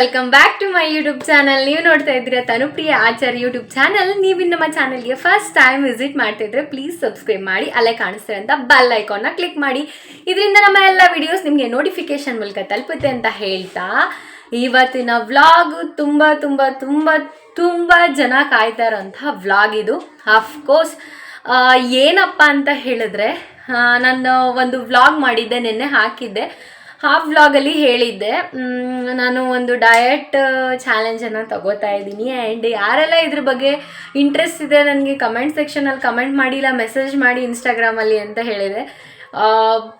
Welcome back to my YouTube channel. ನೀವು ನೋಡ್ತಾ ಇದ್ದೀರಾ ತನುಪ್ರಿಯ ಆಚಾರ್ಯ ಯೂಟ್ಯೂಬ್ ಚಾನಲ್. ನೀವು ನಮ್ಮ ಚಾನಲ್ಗೆ ಫಸ್ಟ್ ಟೈಮ್ ವಿಸಿಟ್ ಮಾಡ್ತಾ ಇದ್ರೆ ಪ್ಲೀಸ್ ಸಬ್ಸ್ಕ್ರೈಬ್ ಮಾಡಿ, ಅಲ್ಲೇ ಕಾಣಿಸ್ತಾರೆ ಅಂತ ಬೆಲ್ ಐಕಾನ್ನ ಕ್ಲಿಕ್ ಮಾಡಿ. ಇದರಿಂದ ನಮ್ಮ ಎಲ್ಲ ವಿಡಿಯೋಸ್ ನಿಮಗೆ ನೋಟಿಫಿಕೇಶನ್ ಮೂಲಕ ತಲುಪುತ್ತೆ ಅಂತ ಹೇಳ್ತಾ, ಇವತ್ತಿನ ವ್ಲಾಗ್ ತುಂಬ ತುಂಬ ತುಂಬ ತುಂಬ ಜನ ಕಾಯ್ತಾ ಇರೋಂತಹ ವ್ಲಾಗ್ ಇದು. ಅಫ್ಕೋರ್ಸ್ ಏನಪ್ಪ ಅಂತ ಹೇಳಿದ್ರೆ, ನಾನು ಒಂದು ವ್ಲಾಗ್ ಮಾಡಿದ್ದೆ, ನಿನ್ನೆ ಹಾಕಿದ್ದೆ. ಹಾಫ್ ವ್ಲಾಗಲ್ಲಿ ಹೇಳಿದ್ದೆ ನಾನು ಒಂದು ಡಯಟ್ ಚಾಲೆಂಜನ್ನು ತಗೋತಾ ಇದ್ದೀನಿ. ಆ್ಯಂಡ್ ಯಾರೆಲ್ಲ ಇದ್ರ ಬಗ್ಗೆ ಇಂಟ್ರೆಸ್ಟ್ ಇದೆ ನನಗೆ ಕಮೆಂಟ್ ಸೆಕ್ಷನಲ್ಲಿ ಕಮೆಂಟ್ ಮಾಡಿಲ್ಲ, ಮೆಸೇಜ್ ಮಾಡಿ ಇನ್ಸ್ಟಾಗ್ರಾಮಲ್ಲಿ ಅಂತ ಹೇಳಿದೆ.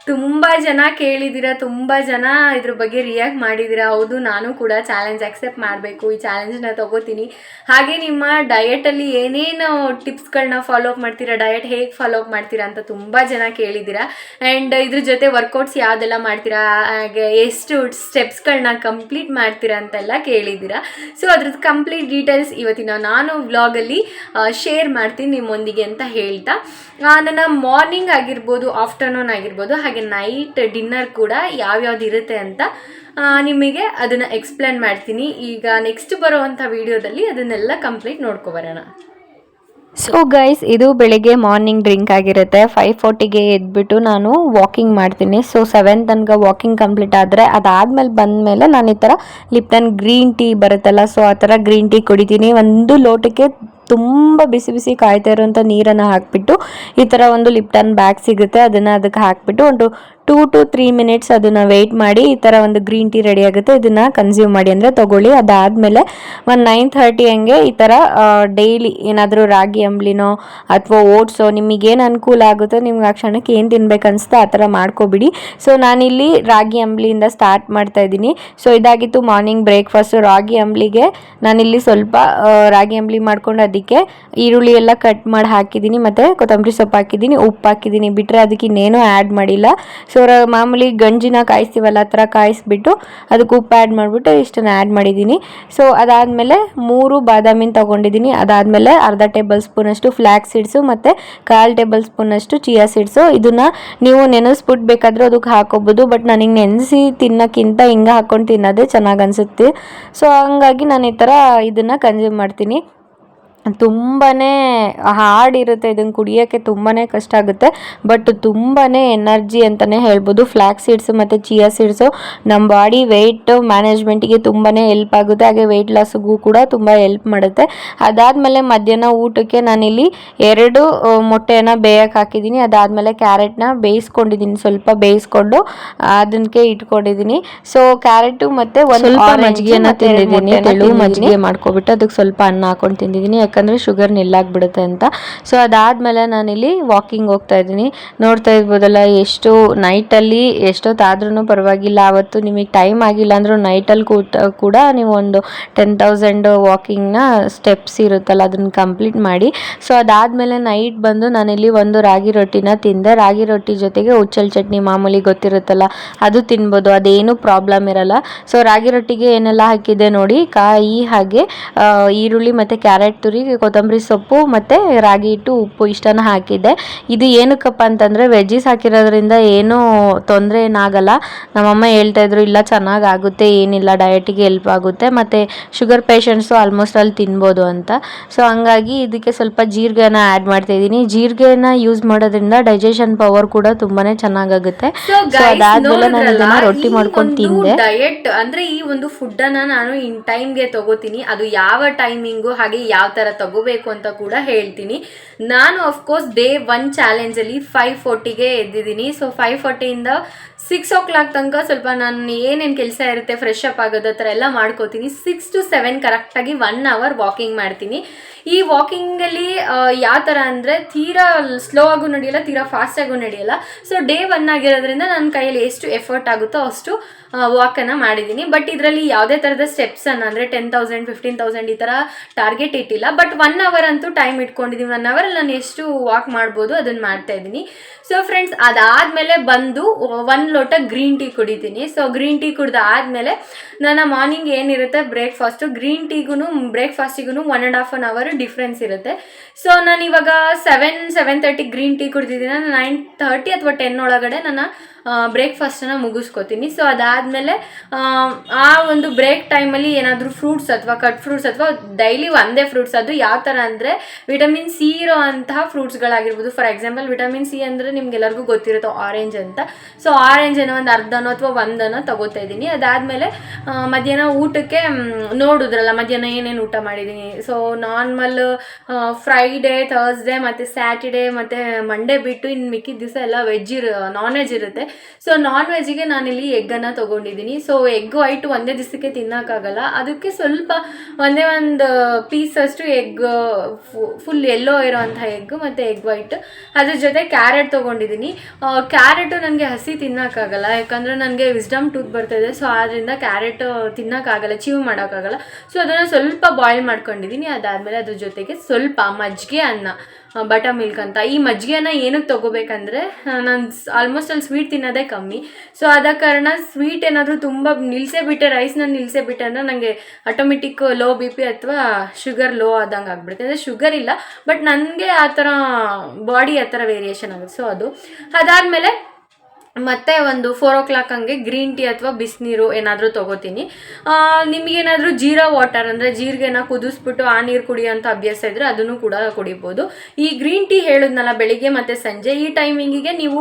ತುಂಬ ಜನ ಕೇಳಿದ್ದೀರಾ, ತುಂಬ ಜನ ಇದ್ರ ಬಗ್ಗೆ ರಿಯಾಕ್ಟ್ ಮಾಡಿದ್ದೀರಾ. ಹೌದು, ನಾನು ಕೂಡ ಚಾಲೆಂಜ್ ಅಕ್ಸೆಪ್ಟ್ ಮಾಡಬೇಕು, ಈ ಚಾಲೆಂಜನ್ನ ತಗೋತೀನಿ. ಹಾಗೆ ನಿಮ್ಮ ಡಯಟಲ್ಲಿ ಏನೇನು ಟಿಪ್ಸ್ಗಳನ್ನ ಫಾಲೋ ಅಪ್ ಮಾಡ್ತೀರಾ, ಡಯಟ್ ಹೇಗೆ ಫಾಲೋ ಅಪ್ ಮಾಡ್ತೀರಾ ಅಂತ ತುಂಬ ಜನ ಕೇಳಿದ್ದೀರಾ. ಆ್ಯಂಡ್ ಇದ್ರ ಜೊತೆ ವರ್ಕೌಟ್ಸ್ ಯಾವುದೆಲ್ಲ ಮಾಡ್ತೀರಾ, ಹಾಗೆ ಎಷ್ಟು ಸ್ಟೆಪ್ಸ್ಗಳನ್ನ ಕಂಪ್ಲೀಟ್ ಮಾಡ್ತೀರಾ ಅಂತೆಲ್ಲ ಕೇಳಿದ್ದೀರಾ. ಸೊ ಅದ್ರದ್ದು ಕಂಪ್ಲೀಟ್ ಡೀಟೇಲ್ಸ್ ಇವತ್ತಿನ ನಾನು ವ್ಲಾಗಲ್ಲಿ ಶೇರ್ ಮಾಡ್ತೀನಿ ನಿಮ್ಮೊಂದಿಗೆ ಅಂತ ಹೇಳ್ತಾ, ನನ್ನ ಮಾರ್ನಿಂಗ್ ಆಗಿರ್ಬೋದು, ಆಫ್ಟರ್ನೂನ್ ಆಗಿರ್ಬೋದು, ಹಾಗೆ ನೈಟ್ ಡಿನ್ನರ್ ಕೂಡ ಯಾವ್ಯಾವ್ದು ಇರುತ್ತೆ ಅಂತ ನಿಮಗೆ ಅದನ್ನು ಎಕ್ಸ್ಪ್ಲೇನ್ ಮಾಡ್ತೀನಿ. ಈಗ ನೆಕ್ಸ್ಟ್ ಬರುವಂಥ ವಿಡಿಯೋದಲ್ಲಿ ಅದನ್ನೆಲ್ಲ ಕಂಪ್ಲೀಟ್ ನೋಡ್ಕೊಬರೋಣ. ಸೊ ಗೈಸ್, ಇದು ಬೆಳಿಗ್ಗೆ ಮಾರ್ನಿಂಗ್ ಡ್ರಿಂಕ್ ಆಗಿರುತ್ತೆ. 5:40ಗೆ ಎದ್ಬಿಟ್ಟು ನಾನು ವಾಕಿಂಗ್ ಮಾಡ್ತೀನಿ. ಸೊ 7 ತನಕ ವಾಕಿಂಗ್ ಕಂಪ್ಲೀಟ್ ಆದರೆ ಅದಾದಮೇಲೆ ಬಂದಮೇಲೆ ನಾನು ಈ ಥರ ಲಿಪ್ಟನ್ ಗ್ರೀನ್ ಟೀ ಬರುತ್ತಲ್ಲ, ಸೊ ಆ ಥರ ಗ್ರೀನ್ ಟೀ ಕುಡಿತೀನಿ. ಒಂದು ಲೋಟಕ್ಕೆ ತುಂಬ ಬಿಸಿ ಬಿಸಿ ಕಾಯ್ತಾ ಇರೋಂಥ ನೀರನ್ನು ಹಾಕಿಬಿಟ್ಟು, ಈ ಥರ ಒಂದು ಲಿಪ್ಟನ್ ಬ್ಯಾಗ್ ಸಿಗುತ್ತೆ, ಅದನ್ನು ಅದಕ್ಕೆ ಹಾಕಿಬಿಟ್ಟು ಒಂದು 2 to 3 ಮಿನಿಟ್ಸ್ ಅದನ್ನು ವೆಯ್ಟ್ ಮಾಡಿ ಈ ಥರ ಒಂದು ಗ್ರೀನ್ ಟೀ ರೆಡಿ ಆಗುತ್ತೆ. ಇದನ್ನು ಕನ್ಸ್ಯೂಮ್ ಮಾಡಿ, ಅಂದರೆ ತೊಗೊಳ್ಳಿ. ಅದಾದಮೇಲೆ ಒಂದು 9:30 ಹಂಗೆ ಈ ಥರ ಡೈಲಿ ಏನಾದರೂ ರಾಗಿ ಅಂಬ್ಲಿನೋ ಅಥವಾ ಓಟ್ಸೋ ನಿಮಗೇನು ಅನುಕೂಲ ಆಗುತ್ತೋ, ನಿಮ್ಗೆ ಆ ಕ್ಷಣಕ್ಕೆ ಏನು ತಿನ್ಬೇಕು ಅನಿಸುತ್ತೋ ಆ ಥರ ಮಾಡ್ಕೊಬಿಡಿ. ಸೊ ನಾನಿಲ್ಲಿ ರಾಗಿ ಅಂಬ್ಲಿಯಿಂದ ಸ್ಟಾರ್ಟ್ ಮಾಡ್ತಾ ಇದ್ದೀನಿ. ಸೊ ಇದಾಗಿತ್ತು ಮಾರ್ನಿಂಗ್ ಬ್ರೇಕ್ಫಾಸ್ಟು. ರಾಗಿ ಅಂಬ್ಲಿಗೆ ನಾನಿಲ್ಲಿ ಸ್ವಲ್ಪ ರಾಗಿ ಅಂಬ್ಲಿ ಮಾಡ್ಕೊಂಡು ಅದಕ್ಕೆ ಈರುಳ್ಳಿ ಎಲ್ಲ ಕಟ್ ಮಾಡಿ ಹಾಕಿದ್ದೀನಿ, ಮತ್ತು ಕೊತ್ತಂಬರಿ ಸೊಪ್ಪು ಹಾಕಿದ್ದೀನಿ, ಉಪ್ಪು ಹಾಕಿದ್ದೀನಿ, ಬಿಟ್ಟರೆ ಅದಕ್ಕೆ ಇನ್ನೇನು ಆ್ಯಡ್ ಮಾಡಿಲ್ಲ. ಸೊ ಮಾಮೂಲಿ ಗಂಜಿನ ಕಾಯಿಸ್ತೀವಲ್ಲ ಆ ಥರ ಕಾಯಿಸ್ಬಿಟ್ಟು ಅದಕ್ಕೆ ಉಪ್ಪು ಆ್ಯಡ್ ಮಾಡಿಬಿಟ್ಟು ಇಷ್ಟನ್ನು ಆ್ಯಡ್ ಮಾಡಿದ್ದೀನಿ. ಸೊ ಅದಾದಮೇಲೆ 3 ಬಾದಾಮಿನ ತೊಗೊಂಡಿದ್ದೀನಿ. ಅದಾದಮೇಲೆ ಅರ್ಧ ಟೇಬಲ್ ಸ್ಪೂನಷ್ಟು ಫ್ಲ್ಯಾಕ್ಸ್ ಸೀಡ್ಸು ಮತ್ತು 1/4 ಟೇಬಲ್ ಸ್ಪೂನಷ್ಟು ಚಿಯಾ ಸೀಡ್ಸು. ಇದನ್ನು ನೀವು ನೆನೆಸ್ಬಿಟ್ಟು ಬೇಕಾದರೂ ಅದಕ್ಕೆ ಹಾಕೋಬೋದು, ಬಟ್ ನನಗೆ ನೆನೆಸಿ ತಿನ್ನೋಕ್ಕಿಂತ ಹಿಂಗೆ ಹಾಕ್ಕೊಂಡು ತಿನ್ನೋದೇ ಚೆನ್ನಾಗಿ ಅನಿಸುತ್ತೆ. ಸೊ ಹಂಗಾಗಿ ನಾನು ಈ ಥರ ಇದನ್ನು ಕನ್ಸ್ಯೂಮ್ ಮಾಡ್ತೀನಿ. ತುಂಬಾ ಹಾರ್ಡ್ ಇರುತ್ತೆ, ಇದನ್ನು ಕುಡಿಯೋಕ್ಕೆ ತುಂಬಾ ಕಷ್ಟ ಆಗುತ್ತೆ, ಬಟ್ ತುಂಬಾ ಎನರ್ಜಿ ಅಂತಲೇ ಹೇಳ್ಬೋದು. ಫ್ಲ್ಯಾಕ್ಸ್ ಸೀಡ್ಸು ಮತ್ತು ಚಿಯಾ ಸೀಡ್ಸು ನಮ್ಮ ಬಾಡಿ ವೆಯ್ಟ್ ಮ್ಯಾನೇಜ್ಮೆಂಟಿಗೆ ತುಂಬಾ ಹೆಲ್ಪ್ ಆಗುತ್ತೆ, ಹಾಗೆ ವೆಯ್ಟ್ ಲಾಸ್ಗೂ ಕೂಡ ತುಂಬ ಹೆಲ್ಪ್ ಮಾಡುತ್ತೆ. ಅದಾದಮೇಲೆ ಮಧ್ಯಾಹ್ನ ಊಟಕ್ಕೆ ನಾನಿಲ್ಲಿ 2 ಮೊಟ್ಟೆಯನ್ನು ಬೇಯಕ್ಕೆ ಹಾಕಿದ್ದೀನಿ. ಅದಾದಮೇಲೆ ಕ್ಯಾರೆಟ್ನ ಬೇಯಿಸ್ಕೊಂಡಿದ್ದೀನಿ, ಸ್ವಲ್ಪ ಬೇಯಿಸ್ಕೊಂಡು ಅದಕ್ಕೆ ಇಟ್ಕೊಂಡಿದ್ದೀನಿ. ಸೊ ಕ್ಯಾರೆಟು ಮತ್ತು ಒಂದು ಮಜ್ಜಿಗೆಯನ್ನು ತಿಂದಿದ್ದೀನಿ, ತೆಳು ಮಜ್ಜಿಗೆ ಮಾಡ್ಕೊಬಿಟ್ಟು ಅದಕ್ಕೆ ಸ್ವಲ್ಪ ಅನ್ನ ಹಾಕೊಂಡು ತಿಂದಿದ್ದೀನಿ, ಯಾಕಂದರೆ ಶುಗರ್ ನಿಲ್ಲಾಗ್ಬಿಡುತ್ತೆ ಅಂತ. ಸೊ ಅದಾದಮೇಲೆ ನಾನಿಲ್ಲಿ ವಾಕಿಂಗ್ ಹೋಗ್ತಾ ಇದ್ದೀನಿ. ನೋಡ್ತಾ ಇರ್ಬೋದಲ್ಲ, ಎಷ್ಟು ನೈಟಲ್ಲಿ ಎಷ್ಟೊತ್ತಾದ್ರೂ ಪರವಾಗಿಲ್ಲ, ಆವತ್ತು ನಿಮಗೆ ಟೈಮ್ ಆಗಿಲ್ಲ ಅಂದರೂ ನೈಟಲ್ಲಿ ಕೂಡ ನೀವು ಒಂದು 10,000 ವಾಕಿಂಗ್ನ ಸ್ಟೆಪ್ಸ್ ಇರುತ್ತಲ್ಲ ಅದನ್ನು ಕಂಪ್ಲೀಟ್ ಮಾಡಿ. ಸೊ ಅದಾದಮೇಲೆ ನೈಟ್ ಬಂದು ನಾನಿಲ್ಲಿ ಒಂದು ರಾಗಿ ರೊಟ್ಟಿನ ತಿಂದೆ. ರಾಗಿ ರೊಟ್ಟಿ ಜೊತೆಗೆ ಉಚ್ಚಲ್ ಚಟ್ನಿ ಮಾಮೂಲಿ ಗೊತ್ತಿರುತ್ತಲ್ಲ, ಅದು ತಿನ್ಬೋದು, ಅದೇನು ಪ್ರಾಬ್ಲಮ್ ಇರಲ್ಲ. ಸೊ ರಾಗಿ ರೊಟ್ಟಿಗೆ ಏನೆಲ್ಲ ಹಾಕಿದ್ದೆ ನೋಡಿ, ಕಾಯಿ, ಹಾಗೆ ಈರುಳ್ಳಿ ಮತ್ತು ಕ್ಯಾರೆಟ್ ತುರಿ, ಕೊತ್ತಂಬರಿ ಸೊಪ್ಪು ಮತ್ತು ರಾಗಿ ಹಿಟ್ಟು, ಉಪ್ಪು ಇಷ್ಟನ್ನು ಹಾಕಿದ್ದೆ. ಇದು ಏನಕ್ಕಪ್ಪ ಅಂತಂದರೆ ವೆಜ್ಜೀಸ್ ಹಾಕಿರೋದ್ರಿಂದ ಏನೂ ತೊಂದರೆ ಏನಾಗಲ್ಲ. ನಮ್ಮಮ್ಮ ಹೇಳ್ತಾಯಿದ್ರು, ಇಲ್ಲ ಚೆನ್ನಾಗಿ ಆಗುತ್ತೆ, ಏನಿಲ್ಲ, ಡಯಟಿಗೆ ಹೆಲ್ಪ್ ಆಗುತ್ತೆ, ಮತ್ತು ಶುಗರ್ ಪೇಷಂಟ್ಸು ಆಲ್ಮೋಸ್ಟ್ ಅಲ್ಲಿ ತಿನ್ಬೋದು ಅಂತ. ಸೊ ಹಂಗಾಗಿ ಇದಕ್ಕೆ ಸ್ವಲ್ಪ ಜೀರಿಗೆನ ಆ್ಯಡ್ ಮಾಡ್ತಾಯಿದ್ದೀನಿ. ಜೀರಿಗೆನ ಯೂಸ್ ಮಾಡೋದ್ರಿಂದ ಡೈಜೆಷನ್ ಪವರ್ ಕೂಡ ತುಂಬಾ ಚೆನ್ನಾಗಾಗುತ್ತೆ. ಸೊ ಅದಾದಮೇಲೆ ನಾನು ಇದನ್ನು ರೊಟ್ಟಿ ಮಾಡ್ಕೊಂಡು ತಿಂದೆ. ಡಯಟ್ ಅಂದರೆ ಈ ಒಂದು ಫುಡ್ಡನ್ನು ನಾನು ಇನ್ ಟೈಮ್ಗೆ ತಗೋತೀನಿ, ಅದು ಯಾವ ಟೈಮಿಂಗು ಹಾಗೆ ಯಾವ ಥರ ತಗೋಬೇಕು ಅಂತ ಕೂಡ ಹೇಳ್ತೀನಿ. ನಾನು ಅಫ್ಕೋರ್ಸ್ ಡೇ 1 ಚಾಲೆಂಜಲ್ಲಿ 5:40ಗೆ ಎದ್ದಿದ್ದೀನಿ. ಸೊ 5:40ಇಂದ 6 o'clock ತನಕ ಸ್ವಲ್ಪ ನಾನು ಏನೇನು ಕೆಲಸ ಇರುತ್ತೆ, ಫ್ರೆಶ್ ಅಪ್ ಆಗೋದು ಆ ಥರ ಎಲ್ಲ ಮಾಡ್ಕೋತೀನಿ. 6 to 7 ಕರೆಕ್ಟಾಗಿ 1 hour ವಾಕಿಂಗ್ ಮಾಡ್ತೀನಿ. ಈ ವಾಕಿಂಗಲ್ಲಿ ಯಾವ ಥರ ಅಂದರೆ ತೀರಾ ಸ್ಲೋ ಆಗೂ ನಡೆಯಲ್ಲ, ತೀರಾ ಫಾಸ್ಟಾಗೂ ನಡೆಯಲ್ಲ. ಸೊ ಡೇ 1 ಆಗಿರೋದ್ರಿಂದ ನನ್ನ ಕೈಯಲ್ಲಿ ಎಷ್ಟು ಎಫರ್ಟ್ ಆಗುತ್ತೋ ಅಷ್ಟು ವಾಕನ್ನು ಮಾಡಿದ್ದೀನಿ. ಬಟ್ ಇದರಲ್ಲಿ ಯಾವುದೇ ಥರದ ಸ್ಟೆಪ್ಸನ್ನು ಅಂದರೆ 10,000 15,000 ಈ ಥರ ಟಾರ್ಗೆಟ್ ಇಟ್ಟಿಲ್ಲ. ಬಟ್ ಬಟ್ 1 ಅವರ್ ಅಂತೂ ಟೈಮ್ ಇಟ್ಕೊಂಡಿದ್ದೀನಿ. 1 ಅವರಲ್ಲಿ ನಾನು ಎಷ್ಟು ವಾಕ್ ಮಾಡ್ಬೋದು ಅದನ್ನು ಮಾಡ್ತಾ ಇದ್ದೀನಿ. ಸೊ ಫ್ರೆಂಡ್ಸ್, ಅದಾದಮೇಲೆ ಬಂದು 1 ಲೋಟ ಗ್ರೀನ್ ಟೀ ಕುಡಿತೀನಿ. ಸೊ ಗ್ರೀನ್ ಟೀ ಕುಡ್ದಾದ್ಮೇಲೆ ನನ್ನ ಮಾರ್ನಿಂಗ್ ಏನಿರುತ್ತೆ ಬ್ರೇಕ್ಫಾಸ್ಟು, ಗ್ರೀನ್ ಟೀಗೂ ಬ್ರೇಕ್ಫಾಸ್ಟಿಗೂ 1.5 ಅವರ್ ಡಿಫ್ರೆನ್ಸ್ ಇರುತ್ತೆ. ಸೊ ನಾನು ಇವಾಗ 7:30 ಗ್ರೀನ್ ಟೀ ಕುಡಿದಿದ್ದೀನಿ. 9:30 ಅಥವಾ 10 ಒಳಗಡೆ ನನ್ನ ಬ್ರೇಕ್ಫಾಸ್ಟನ್ನು ಮುಗಿಸ್ಕೋತೀನಿ. ಸೊ ಅದಾದಮೇಲೆ ಆ ಒಂದು ಬ್ರೇಕ್ ಟೈಮಲ್ಲಿ ಏನಾದರೂ ಫ್ರೂಟ್ಸ್ ಅಥವಾ ಕಟ್ ಫ್ರೂಟ್ಸ್ ಅಥವಾ ಡೈಲಿ ಒಂದೇ ಫ್ರೂಟ್ಸ್, ಅದು ಯಾವ ಥರ ಅಂದರೆ ವಿಟಮಿನ್ ಸಿ ಇರೋ ಅಂತಹ ಫ್ರೂಟ್ಸ್ಗಳಾಗಿರ್ಬೋದು. ಫಾರ್ ಎಕ್ಸಾಂಪಲ್ ವಿಟಮಿನ್ ಸಿ ಅಂದರೆ ನಿಮ್ಗೆಲ್ಲರಿಗೂ ಗೊತ್ತಿರುತ್ತೆ ಆರೆಂಜ್ ಅಂತ. ಸೊ ಆರೆಂಜನ್ನು ಒಂದು ಅರ್ಧನೋ ಅಥವಾ ಒಂದನೋ ತಗೋತಾ ಇದ್ದೀನಿ. ಅದಾದಮೇಲೆ ಮಧ್ಯಾಹ್ನ ಊಟಕ್ಕೆ ನೋಡಿದ್ರಲ್ಲ ಮಧ್ಯಾಹ್ನ ಏನೇನು ಊಟ ಮಾಡಿದ್ದೀನಿ. ಸೊ ನಾರ್ಮಲ್ ಫ್ರೈಡೇ, ಥರ್ಸ್ಡೇ ಮತ್ತು ಸ್ಯಾಟರ್ಡೇ ಮತ್ತು ಮಂಡೇ ಬಿಟ್ಟು ಇನ್ನು ಮಿಕ್ಕಿದ ದಿವಸ ಎಲ್ಲ ನಾನ್ ವೆಜ್ ಇರುತ್ತೆ. ಸೊ ನಾನ್ ವೆಜ್ಜಿಗೆ ನಾನಿಲ್ಲಿ ಎಗ್ಗನ್ನು ತೊಗೊಂಡಿದ್ದೀನಿ. ಸೊ ಎಗ್ ವೈಟ್ ಒಂದೇ ದಿವಸಕ್ಕೆ ತಿನ್ನೋಕ್ಕಾಗಲ್ಲ, ಅದಕ್ಕೆ ಸ್ವಲ್ಪ ಒಂದೇ ಒಂದು ಪೀಸ್ ಅಷ್ಟು ಎಗ್, ಫುಲ್ ಎಲ್ಲೋ ಇರೋವಂಥ ಎಗ್ ಮತ್ತು ಎಗ್ ವೈಟ್, ಅದ್ರ ಜೊತೆ ಕ್ಯಾರೆಟ್ ತೊಗೊಂಡಿದ್ದೀನಿ. ಕ್ಯಾರೆಟು ನನಗೆ ಹಸಿ ತಿನ್ನೋಕ್ಕಾಗಲ್ಲ, ಯಾಕಂದರೆ ನನಗೆ ವಿಸ್ಡಮ್ ಟೂತ್ ಬರ್ತಾಯಿದೆ. ಸೊ ಆದ್ದರಿಂದ ಕ್ಯಾರೆಟ್ ತಿನ್ನೋಕ್ಕಾಗಲ್ಲ, ಚೀವ್ ಮಾಡೋಕ್ಕಾಗಲ್ಲ. ಸೊ ಅದನ್ನು ಸ್ವಲ್ಪ ಬಾಯ್ಲ್ ಮಾಡ್ಕೊಂಡಿದ್ದೀನಿ. ಅದಾದಮೇಲೆ ಅದ್ರ ಜೊತೆಗೆ ಸ್ವಲ್ಪ ಮಜ್ಜಿಗೆ ಅನ್ನ, ಬಟರ್ ಮಿಲ್ಕ್ ಅಂತ. ಈ ಮಜ್ಜಿಗೆನ ಏನಕ್ಕೆ ತೊಗೋಬೇಕಂದ್ರೆ ನಾನು ಆಲ್ಮೋಸ್ಟ್ ಅಲ್ಲಿ ಸ್ವೀಟ್ ತಿನ್ನೋದೇ ಕಮ್ಮಿ. ಸೊ ಆದ ಕಾರಣ ಸ್ವೀಟ್ ಏನಾದರೂ ತುಂಬ ನಿಲ್ಲಿಸೇ ರೈಸ್ನ ನಿಲ್ಲಿಸೇ ಬಿಟ್ಟೆ ಅಂದರೆ ನನಗೆ ಆಟೋಮೆಟಿಕ್ ಲೋ BP ಅಥವಾ ಶುಗರ್ ಲೋ ಆದಂಗೆ ಆಗ್ಬಿಡುತ್ತೆ. ಅಂದರೆ ಶುಗರ್ ಇಲ್ಲ, ಬಟ್ ನನಗೆ ಆ ಥರ ಬಾಡಿ ಆ ಥರ ವೇರಿಯೇಷನ್ ಆಗುತ್ತೆ. ಸೊ ಅದು ಅದಾದಮೇಲೆ ಮತ್ತು ಒಂದು 4 o'clock ಹಂಗೆ ಗ್ರೀನ್ ಟೀ ಅಥವಾ ಬಿಸಿನೀರು ಏನಾದರೂ ತೊಗೋತೀನಿ. ನಿಮಗೇನಾದರೂ ಜೀರಾ ವಾಟರ್ ಅಂದರೆ ಜೀರಿಗೆನ ಕುದಿಸ್ಬಿಟ್ಟು ಆ ನೀರು ಕುಡಿಯೋಂಥ ಅಭ್ಯಾಸ ಇದ್ದರೆ ಅದನ್ನು ಕೂಡ ಕುಡಿಬೋದು. ಈ ಗ್ರೀನ್ ಟೀ ಹೇಳಿದ್ನಲ್ಲ ಬೆಳಿಗ್ಗೆ ಮತ್ತು ಸಂಜೆ, ಈ ಟೈಮಿಂಗಿಗೆ ನೀವು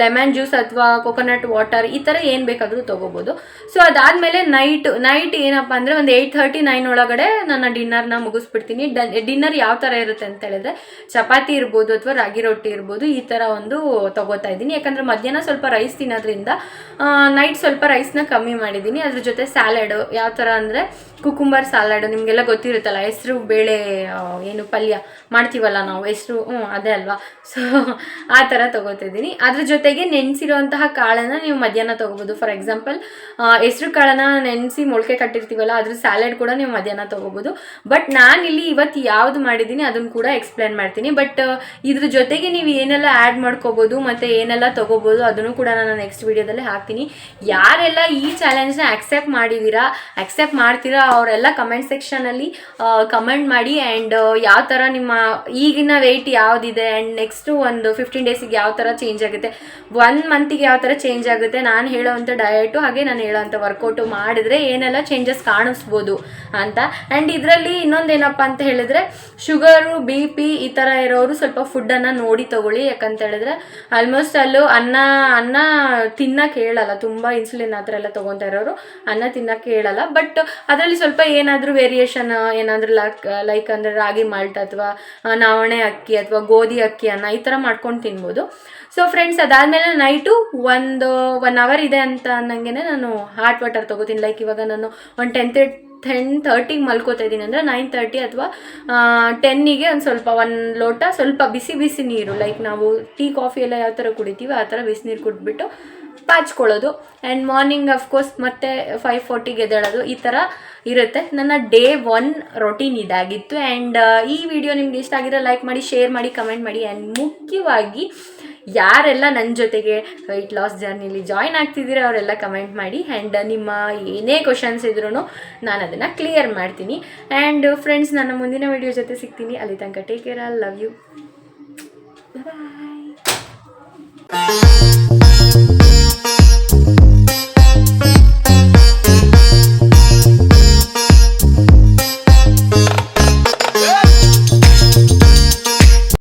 ಲೆಮನ್ ಜ್ಯೂಸ್ ಅಥವಾ ಕೊಕೊನಟ್ ವಾಟರ್ ಈ ಥರ ಏನು ಬೇಕಾದರೂ ತೊಗೋಬೋದು. ಸೊ ಅದಾದಮೇಲೆ ನೈಟ್ ಏನಪ್ಪ ಅಂದರೆ ಒಂದು 8:30, 9 ಒಳಗಡೆ ನನ್ನ ಡಿನ್ನರ್ನ ಮುಗಿಸ್ಬಿಡ್ತೀನಿ. ಡಿನ್ನರ್ ಯಾವ ಥರ ಇರುತ್ತೆ ಅಂತ ಹೇಳಿದ್ರೆ ಚಪಾತಿ ಇರ್ಬೋದು ಅಥವಾ ರಾಗಿ ರೊಟ್ಟಿ ಇರ್ಬೋದು, ಈ ಥರ ಒಂದು ತೊಗೋತಾ ಇದ್ದೀನಿ. ಯಾಕಂದರೆ ಮಧ್ಯಾಹ್ನ ಸ್ವಲ್ಪ ರೈಸ್ ತಿನ್ನೋದ್ರಿಂದ ನೈಟ್ ಸ್ವಲ್ಪ ರೈಸ್ನ ಕಮ್ಮಿ ಮಾಡಿದ್ದೀನಿ. ಅದ್ರ ಜೊತೆ ಸ್ಯಾಲಡ್ ಯಾವ ಥರ ಅಂದರೆ ಕುಕುಂಬರ್ ಸ್ಯಾಲಡ್, ನಿಮಗೆಲ್ಲ ಗೊತ್ತಿರುತ್ತಲ್ಲ, ಹೆಸರು ಬೇಳೆ ಏನು ಪಲ್ಯ ಮಾಡ್ತೀವಲ್ಲ ನಾವು, ಹೆಸರು ಅದೇ ಅಲ್ವಾ. ಸೊ ಆ ಥರ ತೊಗೋತಿದ್ದೀನಿ. ಅದ್ರ ಜೊತೆಗೆ ನೆನೆಸಿರೋಂತಹ ಕಾಳನ್ನು ನೀವು ಮಧ್ಯಾಹ್ನ ತೊಗೋಬೋದು. ಫಾರ್ ಎಕ್ಸಾಂಪಲ್ ಹೆಸರು ಕಾಳನ್ನು ನೆನೆಸಿ ಮೊಳಕೆ ಕಟ್ಟಿರ್ತೀವಲ್ಲ, ಅದ್ರ ಸ್ಯಾಲಡ್ ಕೂಡ ನೀವು ಮಧ್ಯಾಹ್ನ ತೊಗೋಬೋದು. ಬಟ್ ನಾನಿಲ್ಲಿ ಇವತ್ತು ಯಾವುದು ಮಾಡಿದ್ದೀನಿ ಅದನ್ನು ಕೂಡ ಎಕ್ಸ್ಪ್ಲೇನ್ ಮಾಡ್ತೀನಿ. ಬಟ್ ಇದ್ರ ಜೊತೆಗೆ ನೀವು ಏನೆಲ್ಲ ಆ್ಯಡ್ ಮಾಡ್ಕೋಬೋದು ಮತ್ತು ಏನೆಲ್ಲ ತೊಗೋಬೋದು ಅದನ್ನು ಕೂಡ ನಾನು ನೆಕ್ಸ್ಟ್ ವೀಡಿಯೋದಲ್ಲಿ ಹಾಕ್ತೀನಿ. ಯಾರೆಲ್ಲ ಈ ಚಾಲೆಂಜ್ನ ಅಕ್ಸೆಪ್ಟ್ ಮಾಡ್ತೀರಾ ಅವರೆಲ್ಲ ಕಮೆಂಟ್ ಸೆಕ್ಷನಲ್ಲಿ ಕಮೆಂಟ್ ಮಾಡಿ. ಆ್ಯಂಡ್ ಯಾವ ಥರ ನಿಮ್ಮ ಈಗಿನ ವೆಯ್ಟ್ ಯಾವುದಿದೆ ಆ್ಯಂಡ್ ನೆಕ್ಸ್ಟು ಒಂದು 15 ಡೇಸಿಗೆ ಯಾವ ಥರ ಚೇಂಜ್ ಆಗುತ್ತೆ, 1 ಮಂತಿಗೆ ಯಾವ ಥರ ಚೇಂಜ್ ಆಗುತ್ತೆ, ನಾನು ಹೇಳೋವಂಥ ಡಯಟು ಹಾಗೆ ನಾನು ಹೇಳೋವಂಥ ವರ್ಕೌಟು ಮಾಡಿದ್ರೆ ಏನೆಲ್ಲ ಚೇಂಜಸ್ ಕಾಣಿಸ್ಬೋದು ಅಂತ. ಆ್ಯಂಡ್ ಇದರಲ್ಲಿ ಇನ್ನೊಂದೇನಪ್ಪ ಅಂತ ಹೇಳಿದ್ರೆ ಶುಗರು BP ಈ ಥರ ಇರೋರು ಸ್ವಲ್ಪ ಫುಡ್ಡನ್ನು ನೋಡಿ ತೊಗೊಳ್ಳಿ. ಯಾಕಂತ ಹೇಳಿದ್ರೆ ಆಲ್ಮೋಸ್ಟ್ ಅಲ್ಲೂ ಅನ್ನ ತಿನ್ನಕ್ಕೆ ಹೇಳಲ್ಲ, ತುಂಬ ಇನ್ಸುಲಿನ್ ಆ ಥರ ಎಲ್ಲ ತೊಗೊತಾ ಇರೋರು ಅನ್ನ ತಿನ್ನಕ್ಕೆ ಹೇಳಲ್ಲ. ಬಟ್ ಅದರಲ್ಲಿ ಸ್ವಲ್ಪ ಏನಾದರೂ ವೇರಿಯೇಷನ್ ಏನಾದರೂ ಲೈಕ್ ಅಂದರೆ ರಾಗಿ ಮಾಲ್ಟ್ ಅಥವಾ ನವಣೆ ಅಕ್ಕಿ ಅಥವಾ ಗೋಧಿ ಅಕ್ಕಿ ಅನ್ನ ಈ ಥರ ಮಾಡ್ಕೊಂಡು ತಿನ್ಬೋದು. ಸೊ ಫ್ರೆಂಡ್ಸ್, ಅದಾದಮೇಲೆ ನೈಟು 1 ಅವರ್ ಇದೆ ಅಂತ ಅನ್ನಂಗೆ ನಾನು ಹಾಟ್ ವಾಟರ್ ತೊಗೋತೀನಿ. ಲೈಕ್ ಇವಾಗ ನಾನು ಒಂದು 10:30 ಮಲ್ಕೋತಾ ಇದ್ದೀನಿ ಅಂದರೆ 9:30 ಅಥವಾ 10ಗೆ ಒಂದು ಸ್ವಲ್ಪ 1 ಲೋಟ ಸ್ವಲ್ಪ ಬಿಸಿ ನೀರು, ಲೈಕ್ ನಾವು ಟೀ ಕಾಫಿ ಎಲ್ಲ ಯಾವ ಥರ ಕುಡಿತೀವಿ ಆ ಥರ ಬಿಸಿನೀರು ಕುಡಿದ್ಬಿಟ್ಟು ಪಾಚ್ಕೊಳ್ಳೋದು. ಆ್ಯಂಡ್ ಮಾರ್ನಿಂಗ್ ಅಫ್ಕೋರ್ಸ್ ಮತ್ತೆ 5:40ಗೆ ಎದ್ದೇಳೋದು, ಈ ಥರ ಇರುತ್ತೆ. ನನ್ನ ಡೇ 1 ರೊಟೀನ್ ಇದಾಗಿತ್ತು. ಆ್ಯಂಡ್ ಈ ವಿಡಿಯೋ ನಿಮ್ಗೆ ಇಷ್ಟ ಆಗಿದ್ರೆ ಲೈಕ್ ಮಾಡಿ, ಶೇರ್ ಮಾಡಿ, ಕಮೆಂಟ್ ಮಾಡಿ. ಆ್ಯಂಡ್ ಮುಖ್ಯವಾಗಿ ಯಾರೆಲ್ಲ ನನ್ನ ಜೊತೆಗೆ ವೆಯ್ಟ್ ಲಾಸ್ ಜರ್ನಿಲಿ ಜಾಯ್ನ್ ಆಗ್ತಿದ್ದೀರಾ ಅವರೆಲ್ಲ ಕಮೆಂಟ್ ಮಾಡಿ. ಆ್ಯಂಡ್ ನಿಮ್ಮ ಏನೇ ಕ್ವಶನ್ಸ್ ಇದ್ರೂ ನಾನು ಅದನ್ನು ಕ್ಲಿಯರ್ ಮಾಡ್ತೀನಿ. ಆ್ಯಂಡ್ ಫ್ರೆಂಡ್ಸ್, ನನ್ನ ಮುಂದಿನ ವಿಡಿಯೋ ಜೊತೆ ಸಿಗ್ತೀನಿ. ಅಲ್ಲಿ ತನಕ take care, I love you, bye.